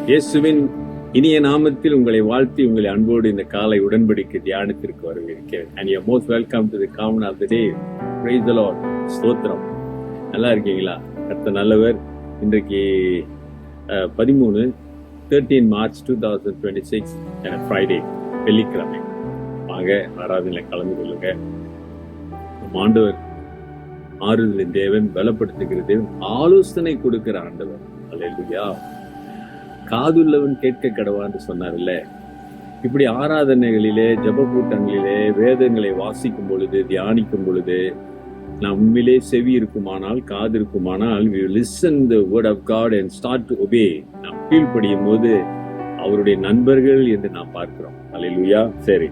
இயேசுவின் இனிய நாமத்தில் உங்களை வாழ்த்தி உங்களை அன்போடு இந்த காலை உடன்படிக்கை தியானத்திற்கு வரவேற்கிறேன். And you are most welcome to the count of the day. Praise the Lord. ஸ்தோத்திரம். நல்லா இருக்கீங்களா? கர்த்தர் நல்லவர். இன்றைக்கு 13 மார்ச் 2026 ஃப்ரைடே, வெள்ளிக்கிழமை. வாங்க ஆராதனையில் கலந்து கொள்ளுங்க. ஆண்டவர் ஆறுதலின் தேவன், பலப்படுத்துகிற தேவன், ஆலோசனை கொடுக்கிற ஆண்டவர். அல்லேலூயா. காதுள்ளவன் கேட்க கடவான்னு சொன்னார்ல. இப்படி ஆராதனைகளிலே, ஜப கூட்டங்களிலே, வேதங்களை வாசிக்கும் பொழுது, தியானிக்கும் பொழுது நாம் உண்மையிலே செவி இருக்குமானால், காது இருக்குமானால், we listen the word of God and start to obey. நாம் கீழ்ப்படியும் போது அவருடைய நண்பர்கள் என்று நாம் பார்க்கிறோம். அல்லேலூயா. சரி,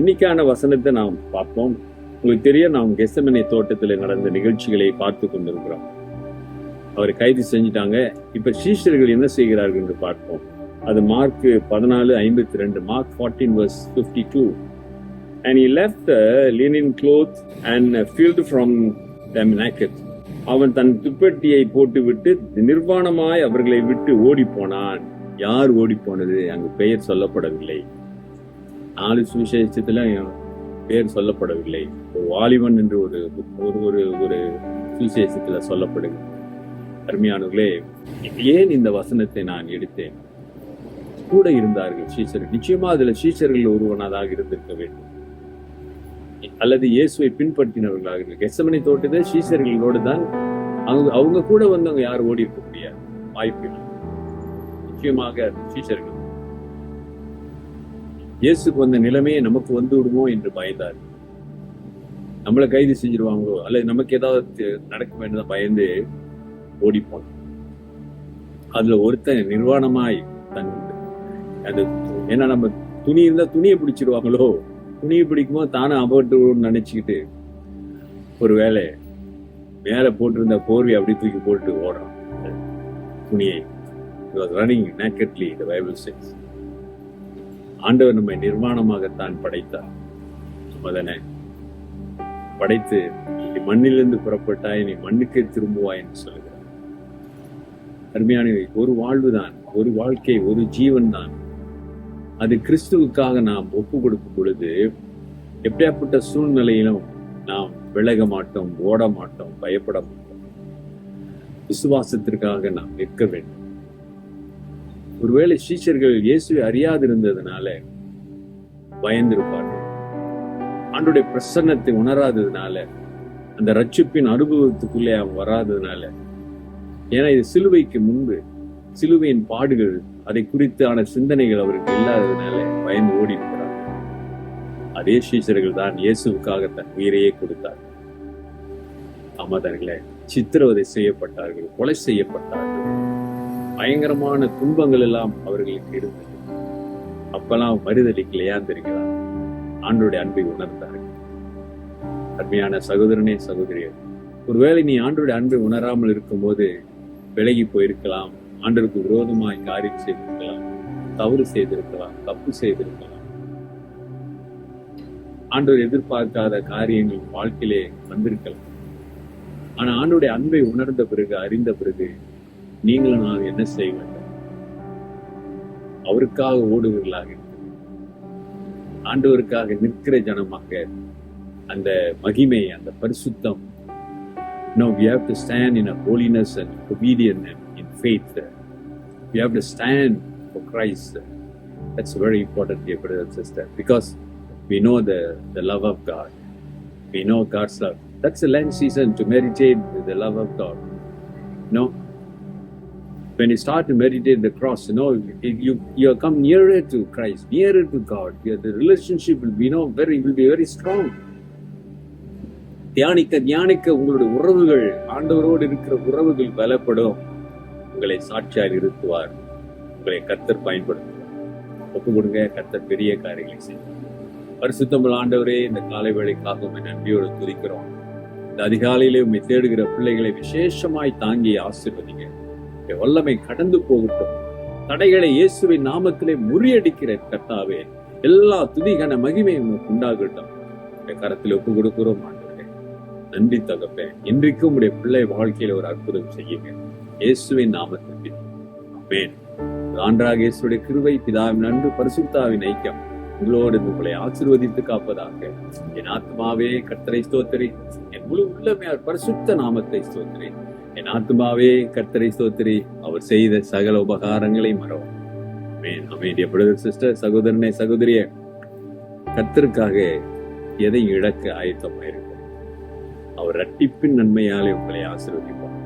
இன்னைக்கான வசனத்தை நாம் பார்ப்போம். உங்களுக்கு தெரியும், நாம் கெத்செமனே தோட்டத்தில் நடந்த நிகழ்ச்சிகளை பார்த்து கொண்டிருக்கிறோம். அவரை கைது செஞ்சுட்டாங்க. இப்ப சீஷர்கள் என்ன செய்கிறார்கள் என்று பார்ப்போம். அது mark 14:52, mark 14:52. And he left the linen cloth and filled from them naked. அவன் தன் துப்பட்டியை போட்டுவிட்டு நிர்வாணமாய் அவர்களை விட்டு ஓடி போனான். யார் ஓடி போனது? அங்கு பெயர் சொல்லப்படவில்லை. 4 சுவிசேஷத்துல பெயர் சொல்லப்படவில்லை. ஒரு வாலிபன் என்று ஒரு சுவிசேஷத்துல சொல்லப்படுகிறது. அருமையானவர்களே, ஏன் இந்த வசனத்தை நான் எடுத்தேன்? கூட இருந்தார்கள் சீஷர்கள். நிச்சயமா அதுல சீஷர்கள் ஒருவனாக இருந்திருக்க வேண்டும், அல்லது இயேசுவை பின்பற்றினவர்களாக. கெத்செமனே தோட்டத்தில் சீஷர்களோடு தான் அவங்க கூட வந்தவங்க யாரும் ஓடி இருக்க முடியாது, வாய்ப்பு இல்லை. நிச்சயமாக சீஷர்கள் இயேசுக்கு வந்த நிலைமையை நமக்கு வந்து விடுமோ என்று பயந்தார். நம்மளை கைது செஞ்சிருவாங்களோ, அல்லது நமக்கு ஏதாவது நடக்க வேண்டியதான் பயந்து ஓடி போன. அதுல ஒருத்தன் நிர்வாணமாய் அது ஏன்னா நம்ம துணி இருந்தா துணியை பிடிச்சிருவாங்களோ, துணியை பிடிக்குமோ தானே அபட்டு நினைச்சுக்கிட்டு ஒரு வேலை மேல போட்டிருந்த போர்வை அப்படி தூக்கி போட்டு ஓடுறான் துணியை. Running nakedly, the Bible says. ஆண்டவர் நம்மை நிர்வாணமாகத்தான் படைத்தார். சுமதனை படைத்து நீ மண்ணிலிருந்து புறப்பட்டாய், நீ மண்ணுக்கே திரும்புவாய் என்று சொல்லுகிறார். அருமையான ஒரு வாழ்வுதான், ஒரு வாழ்க்கை, ஒரு ஜீவன் தான். அது கிறிஸ்துவுக்காக நாம் ஒப்பு கொடுக்கும் பொழுது எப்படியாப்பட்ட சூழ்நிலையிலும் நாம் விலக மாட்டோம், ஓட மாட்டோம், பயப்பட மாட்டோம். விசுவாசத்திற்காக நாம் நிற்க வேண்டும். ஒருவேளை சீஷர்கள் இயேசுவை அறியாதிருந்ததுனால பயந்திருப்பார்கள். ஆண்டவருடைய பிரசன்னத்தை உணராததுனால, அந்த ரட்சிப்பின் அனுபவத்துக்குள்ளே அவன் வராததுனால, ஏன்னா இது சிலுவைக்கு முன்பு, சிலுவையின் பாடுகள், அதை குறித்தான சிந்தனைகள் அவருக்கு இல்லாததுனால பயந்து ஓடி இருக்கிறார். அதே சீஷர்கள் தான் இயேசுவுக்காக தன் உயிரையே கொடுத்தார். ஆமாதார்களே, சித்திரவதை செய்யப்பட்டார்கள், கொலை செய்யப்பட்டார்கள், பயங்கரமான துன்பங்கள் எல்லாம் அவர்களுக்கு இருந்தது. அப்பெல்லாம் மறுதலிக்கலையா தெரிகிறார், ஆண்டவருடைய அன்பை உணர்ந்தார்கள். அருமையான சகோதரனே, சகோதரியே, ஒருவேளை நீ ஆண்டவருடைய அன்பை உணராமல் இருக்கும் போது விலகி போயிருக்கலாம், ஆண்டவருக்கு விரோதமாய் காரியம் செய்திருக்கலாம், தவறு செய்திருக்கலாம், தப்பு செய்திருக்கலாம். ஆண்டவர் எதிர்பார்க்காத காரியங்கள் வாழ்க்கையிலே வந்திருக்கலாம். ஆனா ஆண்டவருடைய அன்பை உணர்ந்த பிறகு, அறிந்த பிறகு நீங்களும் நான் என்ன செய்ய வேண்டும்? அவருக்காக ஓடுவர்களாக, ஆண்டவருக்காக நிற்கிற ஜனமாக, அந்த மகிமை, அந்த பரிசுத்தம். No, we have to stand in a holiness and obedience and in faith. We have to stand for Christ. That's very important, dear brother and sister, because we know the love of God. We know God's love. That's the Lent season, to meditate with the love of God. When you start to meditate the cross, you come nearer to Christ, nearer to God. The relationship will be very strong. தியானிக்க உங்களுடைய உறவுகள், ஆண்டவரோடு இருக்கிற உறவுகள் பலப்படும். உங்களை சாட்சியாக இருத்துவார். உங்களை கர்த்தர் பயன்படுத்துவார். ஒப்பு கொடுங்க, கர்த்தர் பெரிய காரியங்களை செய்வார். பரிசுத்தமுள்ள ஆண்டவரே, இந்த காலை வேளைக்காக உம்மை நன்றியோடு துதிக்கிறோம். இந்த அதிகாலையிலே உம்மை தேடுகிற பிள்ளைகளை விசேஷமாய் தாங்கி ஆசீர்வதிங்க. வல்லமை கடந்து போகட்டும். தடைகளை இயேசுவின் நாமத்திலே முறியடிக்கிற கர்த்தாவே, எல்லா துதிகான மகிமை உங்களுக்கு உண்டாகட்டும். கரத்தில் ஒப்பு கொடுக்கிறோம் ஆண்டவரே. நன்றி தகப்பே. இன்றைக்கும் உங்களுடைய பிள்ளை வாழ்க்கையில ஒரு அற்புதம் செய்யுங்க. இயேசுவின் நாமத்தில் ஆமென். ஆண்டவராகிய இயேசுவுடைய கிருபை, பிதாவின் அன்பு, பரிசுத்தாவின் ஐக்கியம் உங்களோடு உங்களை ஆசீர்வதித்து காப்பதாக. என் ஆத்மாவே கர்த்தரை ஸ்தோத்திரி, என் முழு உள்ளமே அவர் பரிசுத்த நாமத்தை ஸ்தோத்திரி. என் ஆத்மாவே கர்த்தரை ஸ்தோத்திரி, அவர் செய்த சகல உபகாரங்களை மறவும். அமேன். பிரதர் சிஸ்டர், சகோதரனே சகோதரியே, கர்த்தருக்காக எதை இழக்க ஆயத்தமாயிருக்கும். அவர் இரட்டிப்பின் நன்மையாலே உங்களை ஆசீர்வதிப்பார்.